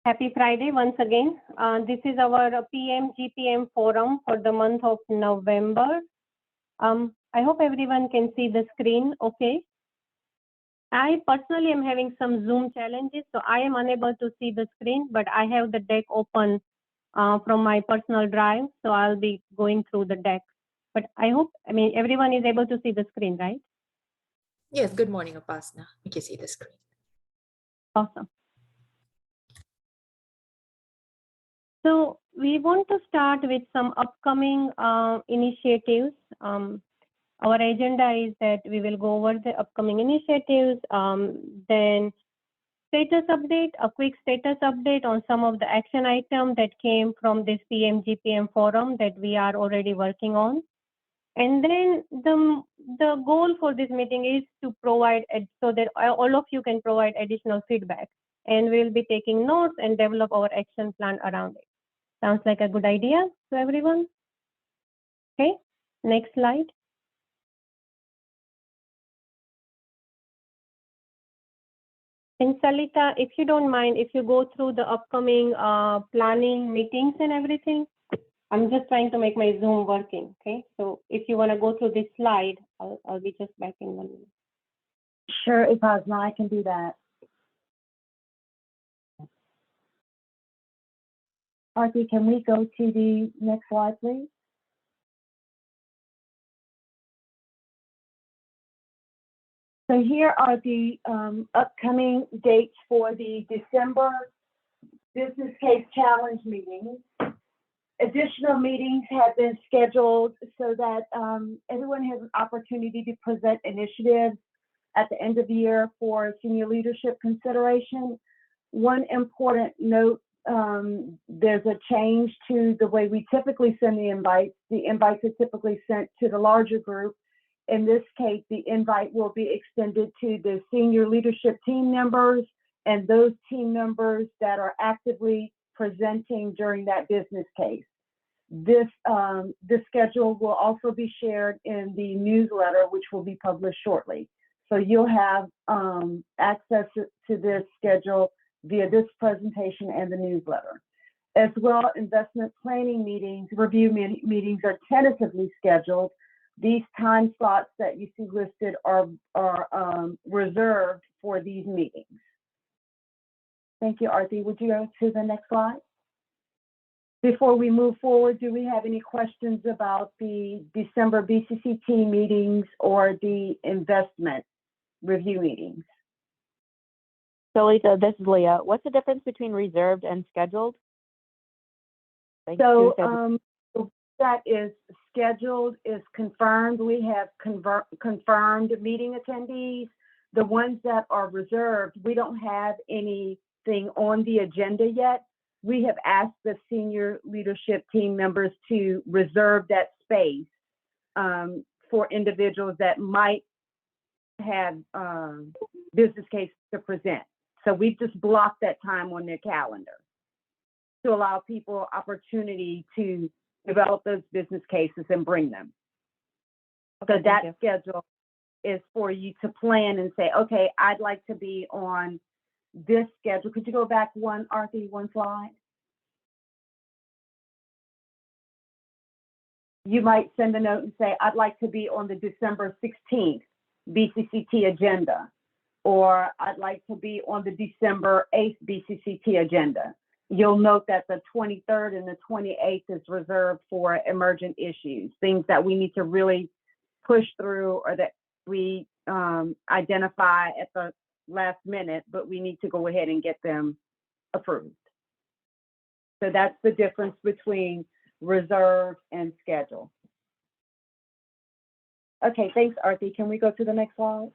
Happy Friday once again. This is our PMGPM forum for the month of November. I hope everyone can see the screen okay. I personally am having some Zoom challenges, so I am unable to see the screen, but I have the deck open from my personal drive, so I'll be going through the deck. But everyone is able to see the screen, right? Yes, good morning, Upasana. We can see the screen. Awesome. So we want to start with some upcoming initiatives. Our agenda is that we will go over the upcoming initiatives, then status update, a quick status update on some of the action items that came from this PMGPM forum that we are already working on. And then the goal for this meeting is to provide, so that all of you can provide additional feedback, and we'll be taking notes and develop our action plan around it. Sounds like a good idea to everyone? Okay, next slide. And Salita, if you don't mind, if you go through the upcoming planning meetings and everything, I'm just trying to make my Zoom working, okay? So if you want to go through this slide, I'll be just back in 1 minute. Sure, Upasana, I can do that. Arthi, can we go to the next slide, please? So here are the upcoming dates for the December Business Case Challenge meetings. Additional meetings have been scheduled so that everyone has an opportunity to present initiatives at the end of the year for senior leadership consideration. One important note, there's a change to the way we typically send the invites. The invites are typically sent to the larger group. In this case, the invite will be extended to the senior leadership team members and those team members that are actively presenting during that business case. This schedule will also be shared in the newsletter, which will be published shortly. So you'll have access to this schedule via this presentation and the newsletter. As well, investment planning meetings, review meetings are tentatively scheduled. These time slots that you see listed are reserved for these meetings. Thank you, Arthi. Would you go to the next slide? Before we move forward, do we have any questions about the December BCCT meetings or the investment review meetings? So Lisa, this is Leah. What's the difference between reserved and scheduled? So that is scheduled is confirmed. We have confirmed meeting attendees. The ones that are reserved, we don't have anything on the agenda yet. We have asked the senior leadership team members to reserve that space for individuals that might have business case to present. So we've just blocked that time on their calendar to allow people opportunity to develop those business cases and bring them. So that schedule is for you to plan and say, okay, I'd like to be on this schedule. Could you go back one, Arthi, one slide? You might send a note and say, I'd like to be on the December 16th BCCT agenda, or I'd like to be on the December 8th BCCT agenda. You'll note that the 23rd and the 28th is reserved for emergent issues, things that we need to really push through or that we identify at the last minute, but we need to go ahead and get them approved. So that's the difference between reserved and schedule. Okay, thanks, Arthi. Can we go to the next slide?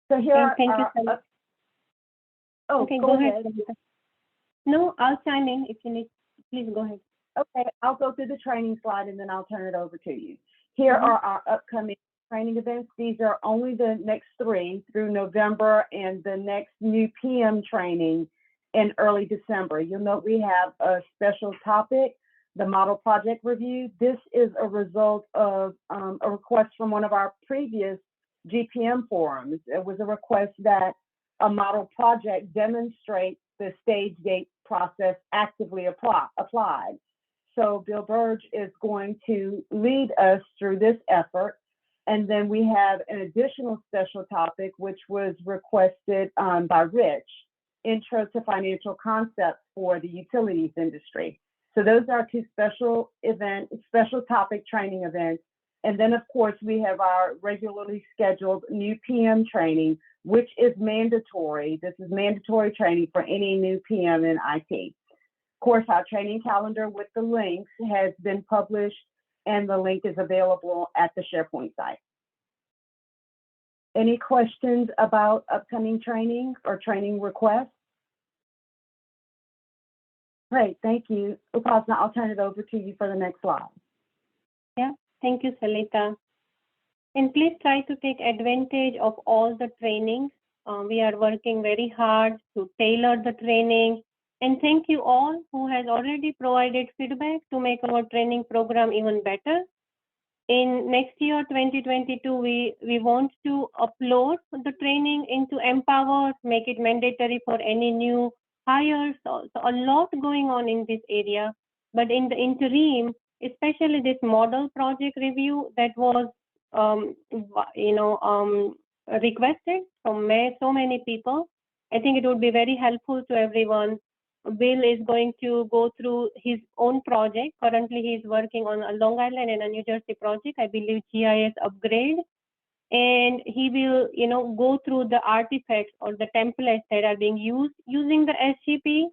So here Thank you. Okay, go ahead. No, I'll chime in if you need. Please go ahead. Okay, I'll go through the training slide and then I'll turn it over to you. Here are our upcoming training events. These are only the next 3 through November and the next new PM training in early December. You'll note we have a special topic, the model project review. This is a result of a request from one of our previous GPM forums. It was a request that a model project demonstrate the stage gate process actively applied. So Bill Burge is going to lead us through this effort. And then we have an additional special topic, which was requested by Rich, Intro to Financial Concepts for the Utilities Industry. So those are two special topic training events. And then, of course, we have our regularly scheduled new PM training, which is mandatory. This is mandatory training for any new PM in IT. Of course, our training calendar with the links has been published, and the link is available at the SharePoint site. Any questions about upcoming training or training requests? Great, thank you. Upasna, I'll turn it over to you for the next slide. Yeah, thank you, Salita. And please try to take advantage of all the trainings. We are working very hard to tailor the training. And thank you all who has already provided feedback to make our training program even better. In next year, 2022, we want to upload the training into Empower, make it mandatory for any new hires. So a lot going on in this area. But in the interim, especially this model project review that was requested from so many people, I think it would be very helpful to everyone. Bill is going to go through his own project. Currently, he is working on a Long Island and a New Jersey project, I believe GIS upgrade. And he will, go through the artifacts or the templates that are being used using the SGP,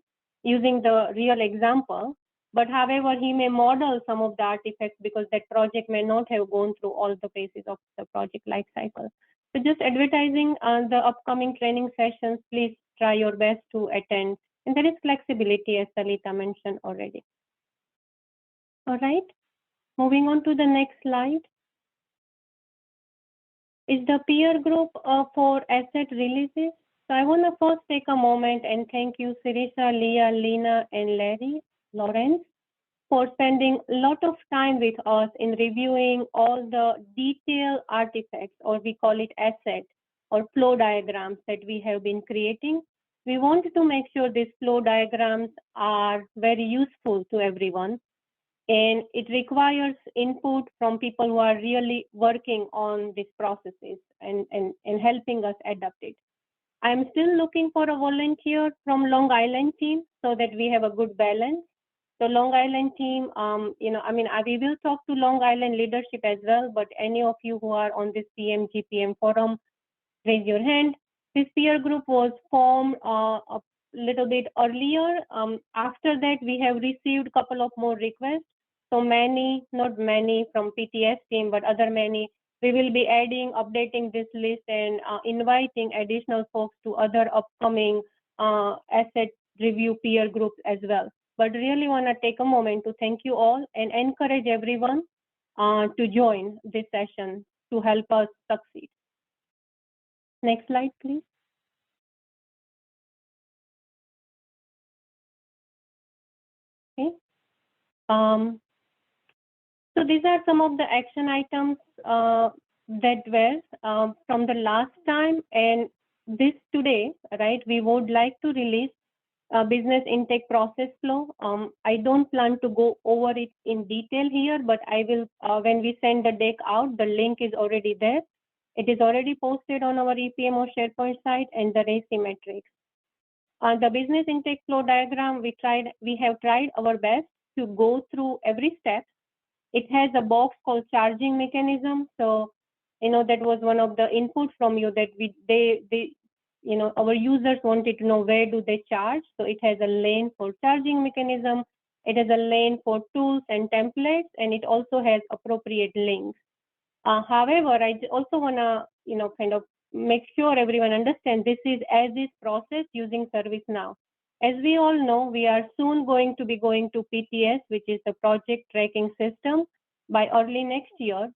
using the real example. But however, he may model some of the artifacts because that project may not have gone through all the phases of the project life cycle. So just advertising the upcoming training sessions, please try your best to attend. And there is flexibility, as Salita mentioned already. All right, moving on to the next slide. Is the peer group for asset releases. So I want to first take a moment and thank you, Sirisha, Leah, Lena, and Larry, Lawrence, for spending a lot of time with us in reviewing all the detailed artifacts, or we call it asset or flow diagrams that we have been creating. We want to make sure these flow diagrams are very useful to everyone. And it requires input from people who are really working on these processes and helping us adapt it. I'm still looking for a volunteer from Long Island team so that we have a good balance. So Long Island team, we will talk to Long Island leadership as well, but any of you who are on this PMGPM forum, raise your hand. This peer group was formed a little bit earlier. After that, we have received a couple of more requests. So many, not many from PTS team, but other many. We will be adding, updating this list and inviting additional folks to other upcoming asset review peer groups as well. But really want to take a moment to thank you all and encourage everyone to join this session to help us succeed. Next slide, please. Okay. So these are some of the action items that were from the last time, and this today, right? We would like to release business intake process flow. I don't plan to go over it in detail here, but I will, when we send the deck out, the link is already there. It is already posted on our EPM or SharePoint site and the RACI metrics. The business intake flow diagram, we have tried our best to go through every step. It has a box called charging mechanism. So, that was one of the inputs from you that our users wanted to know where do they charge. So it has a lane for charging mechanism. It has a lane for tools and templates, and it also has appropriate links. However, I also want to, kind of make sure everyone understands this is as is process using ServiceNow. As we all know, we are soon going to be going to PTS, which is the project tracking system, by early next year.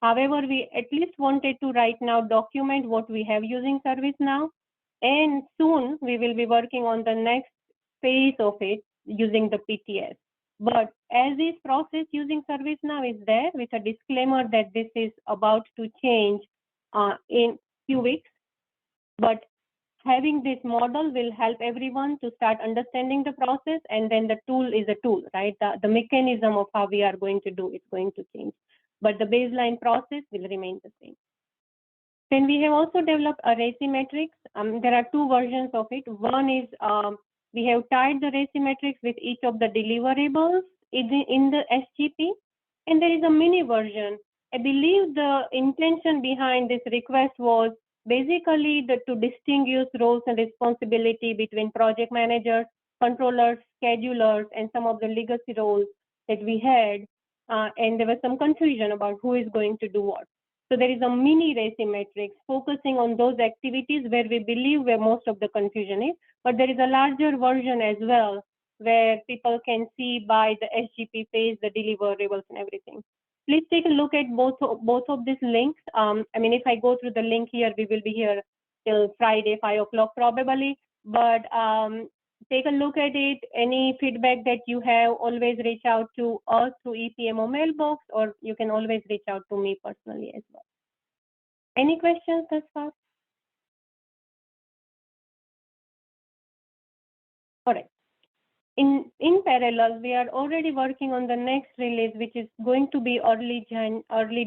However, we at least wanted to right now document what we have using ServiceNow, and soon we will be working on the next phase of it using the PTS. But as is process using ServiceNow is there with a disclaimer that this is about to change in few weeks. But having this model will help everyone to start understanding the process, and then the tool is a tool, right? The mechanism of how we are going to do it's going to change, but the baseline process will remain the same. Then we have also developed a RACI matrix. There are two versions of it. One is we have tied the RACI matrix with each of the deliverables in the SGP, and there is a mini version. I believe the intention behind this request was basically to distinguish roles and responsibility between project managers, controllers, schedulers, and some of the legacy roles that we had. And there was some confusion about who is going to do what. So there is a mini RACI matrix focusing on those activities where we believe where most of the confusion is, but there is a larger version as well where people can see by the SGP phase, the deliverables and everything. Please take a look at both of these links. I mean, if I go through the link here, we will be here till Friday, 5 o'clock probably, but take a look at it. Any feedback that you have, always reach out to us through EPMO mailbox, or you can always reach out to me personally as well. Any questions thus far? All right. In parallel, we are already working on the next release, which is going to be early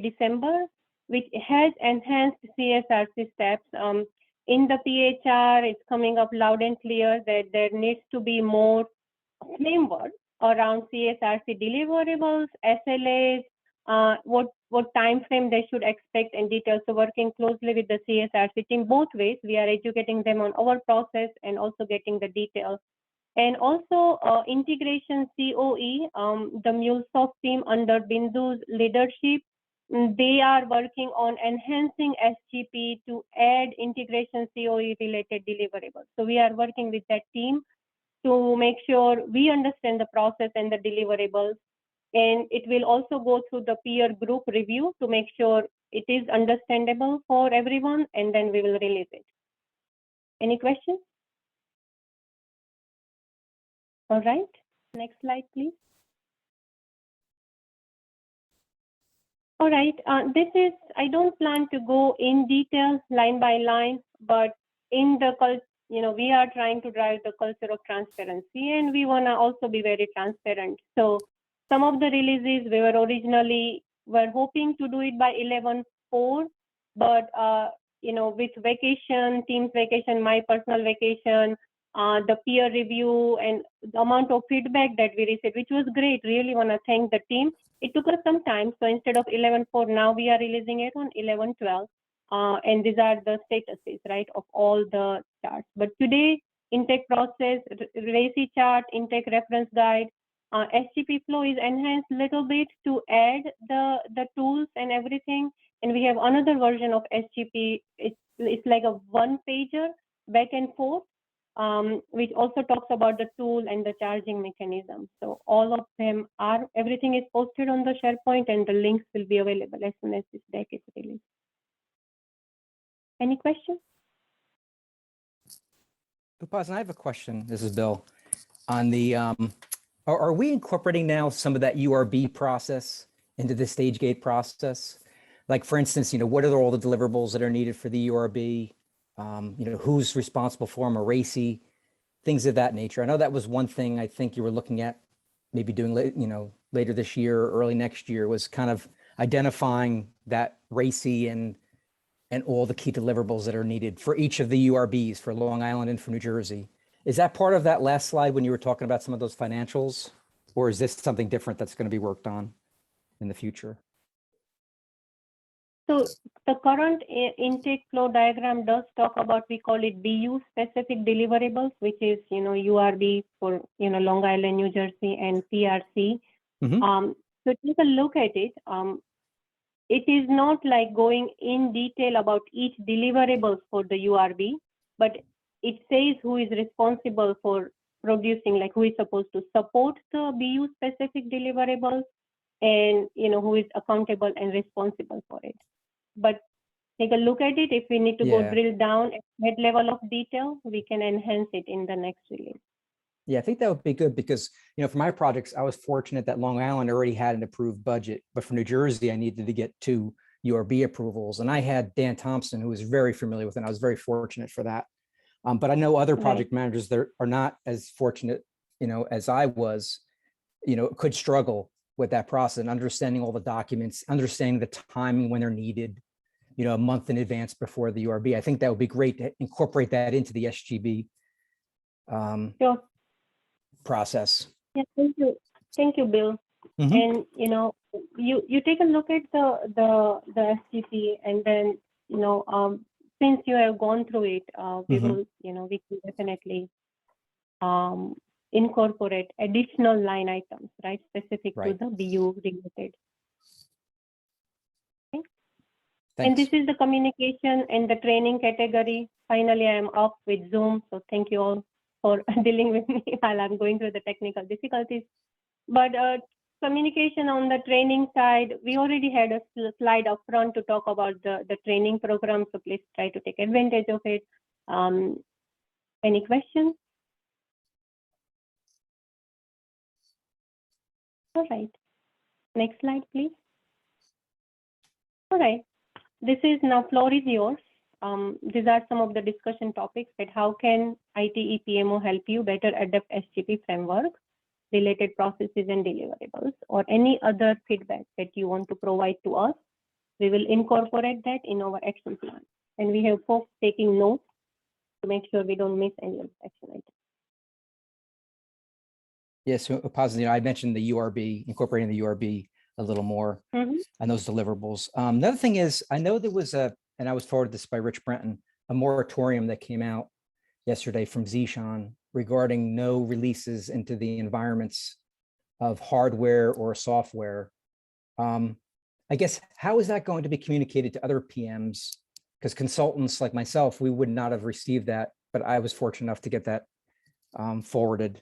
December, which has enhanced CSRC steps. In the PHR, it's coming up loud and clear that there needs to be more framework around CSRC deliverables, SLAs, what time frame they should expect and details. So working closely with the CSRC team both ways, we are educating them on our process and also getting the details. And also integration COE, the MuleSoft team under Bindu's leadership, they are working on enhancing SGP to add integration COE related deliverables. So we are working with that team to make sure we understand the process and the deliverables. And it will also go through the peer group review to make sure it is understandable for everyone, and then we will release it. Any questions? All right, next slide, please. All right, this is, I don't plan to go in detail line by line, but in the culture, you know, we are trying to drive the culture of transparency, and we want to also be very transparent. So some of the releases we were originally hoping to do it by 11/4, but you know, with vacation, team's vacation, my personal vacation, the peer review and the amount of feedback that we received, which was great. Really want to thank the team. It took us some time. So instead of 11/4, now we are releasing it on 11/12. And these are the statuses, right, of all the charts. But today, intake process, RACI chart, intake reference guide, SGP flow is enhanced a little bit to add the tools and everything. And we have another version of SGP. It's like a one-pager back and forth, which also talks about the tool and the charging mechanism. So all of them are, everything is posted on the SharePoint, and the links will be available as soon as this deck is released. Any questions? Upasana, I have a question. This is Bill. On the, are we incorporating now some of that URB process into the stage gate process? Like, for instance, you know, what are all the deliverables that are needed for the URB? You know, who's responsible for them, a RACI, things of that nature. I know that was one thing I think you were looking at maybe doing, you know, later this year or early next year, was kind of identifying that RACI and all the key deliverables that are needed for each of the URBs for Long Island and for New Jersey. Is that part of that last slide when you were talking about some of those financials, or is this something different that's going to be worked on in the future? So the current intake flow diagram does talk about, we call it BU specific deliverables, which is, you know, URB for, you know, Long Island, New Jersey, and PRC. Mm-hmm. So take a look at it. It is not like going in detail about each deliverables for the URB, but it says who is responsible for producing, like who is supposed to support the BU specific deliverables, and, you know, who is accountable and responsible for it. But take a look at it. If we need to go drill down at that level of detail, we can enhance it in the next release. Yeah, I think that would be good because, you know, for my projects, I was fortunate that Long Island already had an approved budget, but for New Jersey, I needed to get 2 URB approvals. And I had Dan Thompson, who was very familiar with it. And I was very fortunate for that. But I know other project managers that are not as fortunate, as I was, could struggle with that process and understanding all the documents, understanding the timing when they're needed, a month in advance before the URB. I think that would be great to incorporate that into the SGB Sure. process. Yeah, thank you, Bill. Mhm. And you take a look at the SGP, and then since you have gone through it, we will we can definitely incorporate additional line items, right, specific to Right. the BU related. Okay. Thanks. And this is the communication and the training category. Finally, I am up with Zoom, so thank you all for dealing with me while I'm going through the technical difficulties. But communication on the training side, we already had a slide up front to talk about the training program, so please try to take advantage of it. Any questions? All right. Next slide, please. All right. This is now floor is yours. These are some of the discussion topics that how can IT EPMO help you better adapt SGP framework, related processes and deliverables, or any other feedback that you want to provide to us. We will incorporate that in our action plan. And we have folks taking notes to make sure we don't miss any of the action items. Yes, so positive. I mentioned the URB, incorporating the URB a little more and those deliverables. Another thing is, I know there was and I was forwarded this by Rich Brenton, a moratorium that came out yesterday from Zishan regarding no releases into the environments of hardware or software. I guess, how is that going to be communicated to other PMs? Because consultants like myself, we would not have received that, but I was fortunate enough to get that forwarded.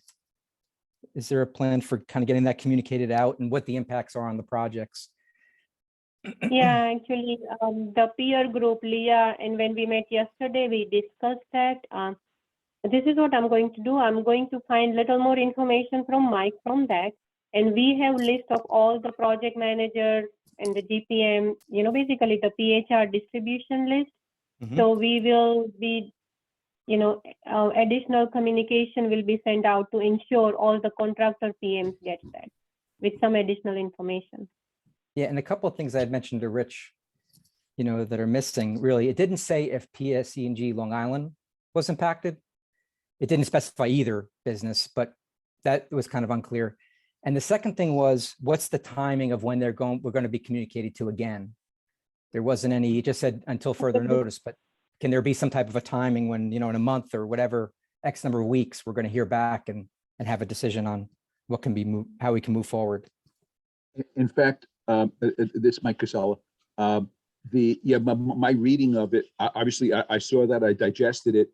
Is there a plan for kind of getting that communicated out and what the impacts are on the projects? Yeah, actually, the peer group, Leah, and when we met yesterday, we discussed that. This is what I'm going to do. I'm going to find little more information from Mike from that. And we have list of all the project managers and the GPM, basically the PHR distribution list. So we will be, additional communication will be sent out to ensure all the contractor PMs get that with some additional information. Yeah, and a couple of things I had mentioned to Rich, that are missing, really. It didn't say if PSE&G Long Island was impacted. It didn't specify either business, but that was kind of unclear. And the second thing was, what's the timing of when we're going to be communicated to again? There wasn't any, it just said until further notice, but can there be some type of a timing when, in a month or whatever, X number of weeks, we're going to hear back and have a decision on what can be moved, how we can move forward? In fact, this is Mike Casella. My reading of it, obviously I saw that, I digested it,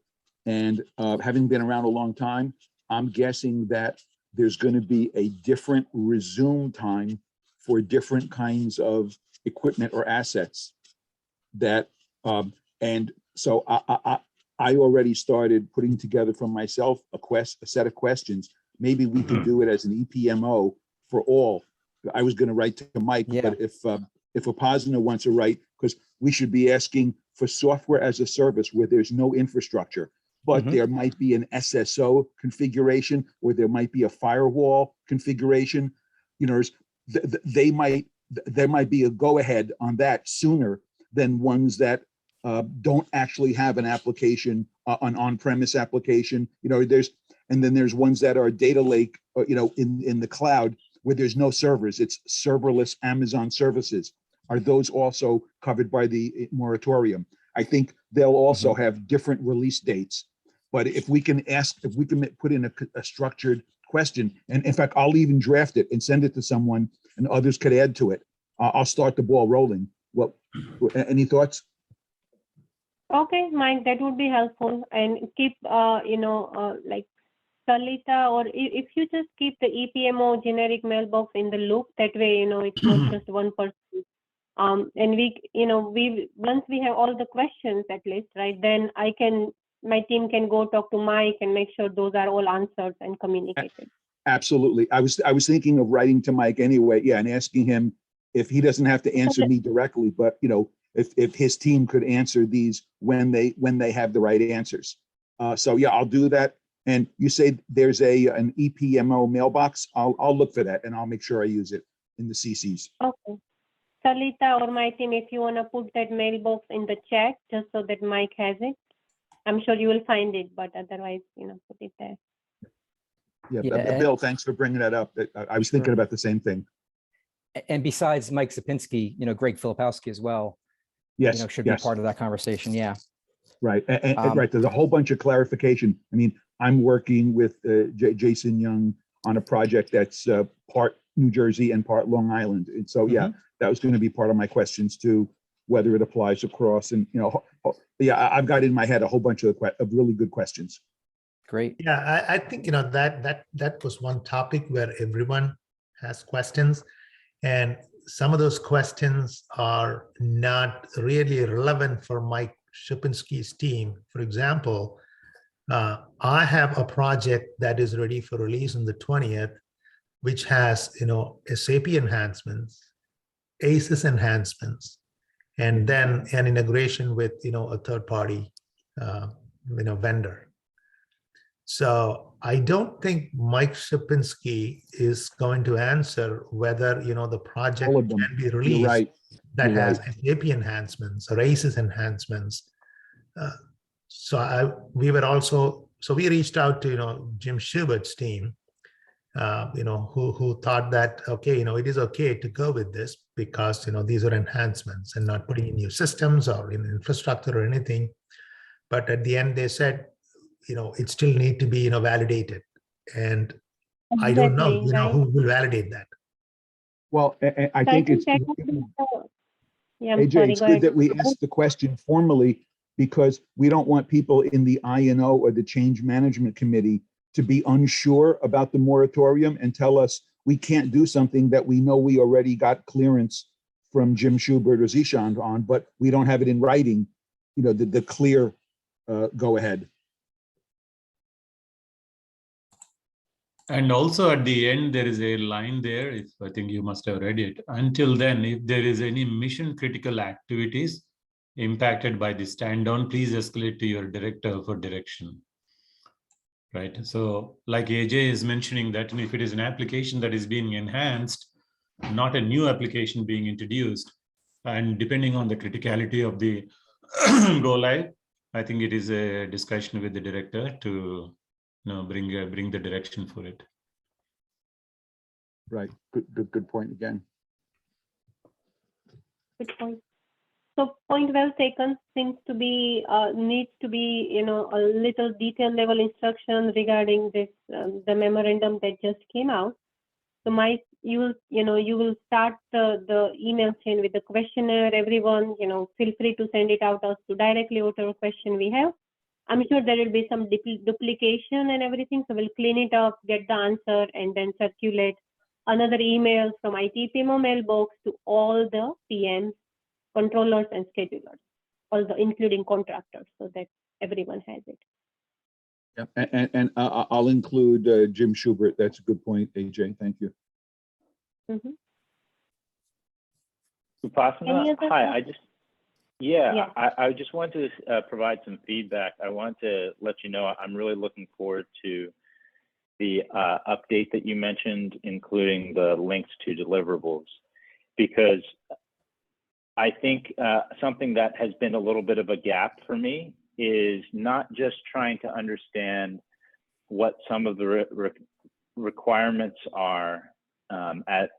and having been around a long time, I'm guessing that there's going to be a different resume time for different kinds of equipment or assets. That and so I already started putting together for myself a set of questions. Maybe we could do it as an EPMO for all. I was going to write to Mike, but if Opasna wants to write, because we should be asking for software as a service where there's no infrastructure, but there might be an SSO configuration, or there might be a firewall configuration. There might be a go-ahead on that sooner than ones that don't actually have an application, an on-premise application. And then there's ones that are data lake, in the cloud, where there's no servers. It's serverless Amazon services. Are those also covered by the moratorium? I think they'll also have different release dates. But if we can put in a structured question, and in fact, I'll even draft it and send it to someone, and others could add to it. I'll start the ball rolling. Well, any thoughts? Okay, Mike, that would be helpful. And keep, like Salita, or if you just keep the EPMO generic mailbox in the loop, that way, it's not just one person. And once we have all the questions at least, right, then my team can go talk to Mike and make sure those are all answered and communicated. Absolutely. I was thinking of writing to Mike anyway, and asking him if he doesn't have to answer me directly, but if his team could answer these when they have the right answers. So yeah, I'll do that. And you say there's an EPMO mailbox. I'll look for that and I'll make sure I use it in the CCs. Okay. Salita or my team, if you want to put that mailbox in the chat, just so that Mike has it. I'm sure you will find it, but otherwise, put it there. Yeah, Bill, thanks for bringing that up. I was thinking about the same thing. And besides Mike Sapinski, Greg Filipowski as well. Yes, should be part of that conversation. Yeah. Right. And right. There's a whole bunch of clarification. I mean, I'm working with Jason Young on a project that's part New Jersey and part Long Island. And so, yeah, that was going to be part of my questions too, whether it applies across. And, yeah, I've got in my head a whole bunch of really good questions. Great. Yeah, I think, that was one topic where everyone has questions. And some of those questions are not really relevant for Mike Shipinski's team. For example, I have a project that is ready for release on the 20th, which has, SAP enhancements, ACES enhancements, and then an integration with, a third-party, vendor. So I don't think Mike Shipinski is going to answer whether, the project can be released that has SAP enhancements or ACES enhancements. We reached out to, Jim Schubert's team, who thought that, okay, it is okay to go with this because, these are enhancements and not putting in new systems or in infrastructure or anything. But at the end, they said, it still need to be, validated. And exactly, I don't know, right. Who will validate that. Well, I think it's, yeah, AJ, sorry, it's good that we asked the question formally because we don't want people in the INO or the Change Management Committee to be unsure about the moratorium and tell us we can't do something that we know we already got clearance from Jim Schubert or Zishan on, but we don't have it in writing, the clear go ahead. And also at the end, there is a line there, if I think you must have read it. Until then, if there is any mission critical activities impacted by the stand down, please escalate to your director for direction. Right. So like AJ is mentioning that if it is an application that is being enhanced, not a new application being introduced, and depending on the criticality of the go live, I think it is a discussion with the director to bring the direction for it. Right. Good point again. Good point. So point well taken. Seems to be needs to be a little detail level instruction regarding this the memorandum that just came out. So you will start the email chain with the questionnaire. Everyone feel free to send it out us to directly whatever question we have. I'm sure there will be some duplication and everything, so we'll clean it up, get the answer, and then circulate another email from ITPMO mailbox to all the PMs, controllers, and schedulers, also including contractors, so that everyone has it. Yeah, and I'll include Jim Schubert. That's a good point, AJ. Thank you. Upasana, hi. I just want to provide some feedback. I want to let you know I'm really looking forward to the update that you mentioned, including the links to deliverables, because I think something that has been a little bit of a gap for me is not just trying to understand what some of the requirements are at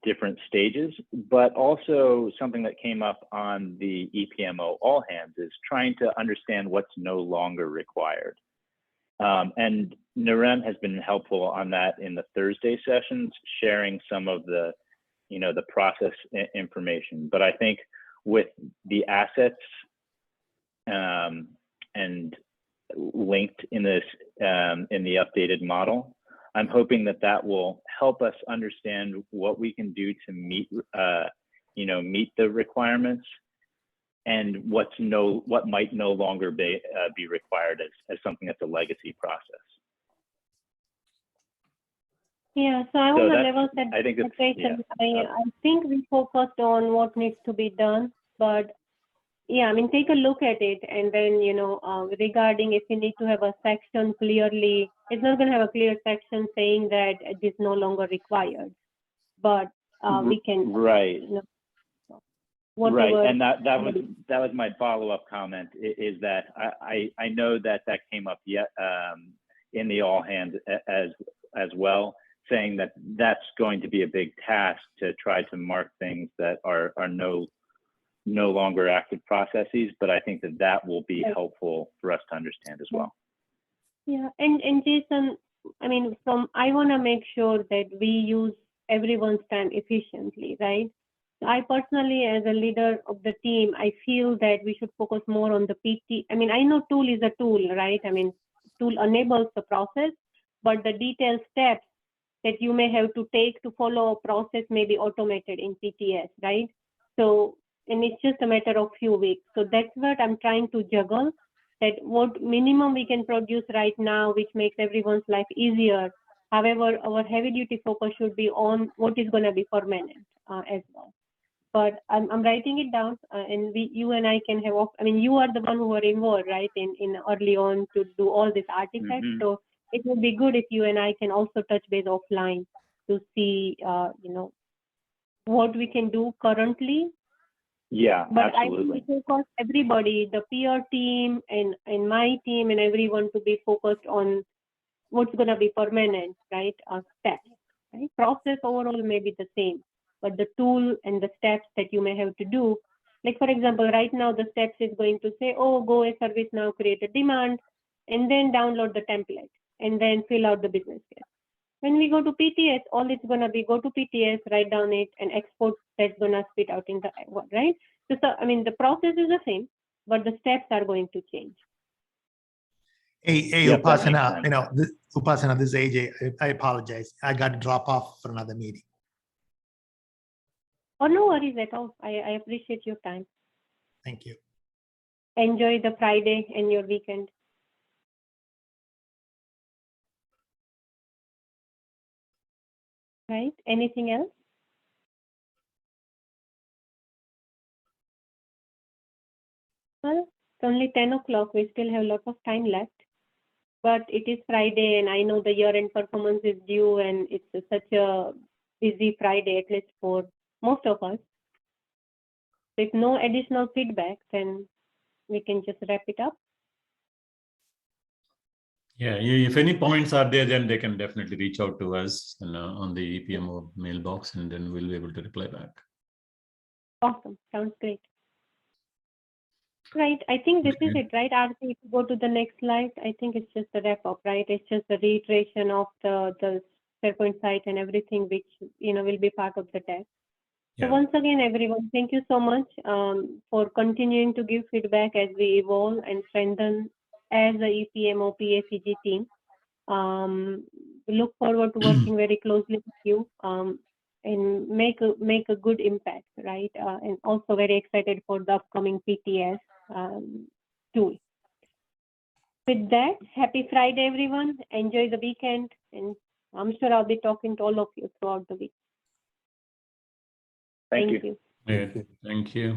different stages, but also something that came up on the EPMO all hands is trying to understand what's no longer required. And Narem has been helpful on that in the Thursday sessions, sharing some of the, the process information. But I think with the assets and linked in this in the updated model, I'm hoping that will help us understand what we can do to meet, meet the requirements, and what might no longer be required as something that's a legacy process. Yeah, so I So want to that's- level set I think it's- expectations. yeah. I think we focused on what needs to be done, but yeah, I mean, take a look at it, and then, you know, regarding if you need to have a section clearly, it's not going to have a clear section saying that it is no longer required, but we can, Right. you know, Right, whatever. and that was my follow-up comment, is that I know that came up yet in the all hands as well, saying that that's going to be a big task to try to mark things that are no longer active processes, but I think that will be Right. helpful for us to understand as well. Yeah, and Jason, I mean, I want to make sure that we use everyone's time efficiently, right? I personally, as a leader of the team, I feel that we should focus more on the PT. I mean, I know tool is a tool, right? I mean, tool enables the process, but the detailed steps that you may have to take to follow a process may be automated in PTS, right? So, and it's just a matter of few weeks. So that's what I'm trying to juggle, that what minimum we can produce right now, which makes everyone's life easier. However, our heavy duty focus should be on what is going to be permanent as well. But I'm writing it down, and you and I can have. I mean, you are the one who are involved, right, in early on to do all these artifacts. Mhm. So it would be good if you and I can also touch base offline to see, you know, what we can do currently. Yeah, But absolutely. I will focus everybody, the peer team and my team and everyone, to be focused on what's going to be permanent, right? Steps, right? Process overall may be the same, but the tool and the steps that you may have to do, like for example, right now the steps is going to say, oh, go a service now, create a demand, and then download the template, and then fill out the business case. When we go to PTS, all it's going to be go to PTS, write down it, and export. That's going to spit out in the right. So I mean, the process is the same, but the steps are going to change. Hey, Yep, that makes Upasana, sense. Upasana, this is AJ. I apologize. I got to drop off for another meeting. Oh, no worries at all. I appreciate your time. Thank you. Enjoy the Friday and your weekend. Right? Anything else? Well, it's only 10 o'clock. We still have lots of time left. But it is Friday, and I know the year-end performance is due, and it's such a busy Friday, at least for most of us. If no additional feedback, then we can just wrap it up. Yeah, if any points are there, then they can definitely reach out to us on the EPMO mailbox, and then we'll be able to reply back. Awesome. Sounds great. Right. I think this is it, right? Arti, if you go to the next slide, I think it's just the wrap up, right? It's just the reiteration of the SharePoint site and everything, which, you know, will be part of the test. So Yeah. once again, everyone, thank you so much for continuing to give feedback as we evolve and strengthen as the EPMO PACG team. We look forward to working very closely with you and make a good impact, right? And also very excited for the upcoming PTS tool. With that, happy Friday, everyone. Enjoy the weekend, and I'm sure I'll be talking to all of you throughout the week. Thank you. Yeah, thank you.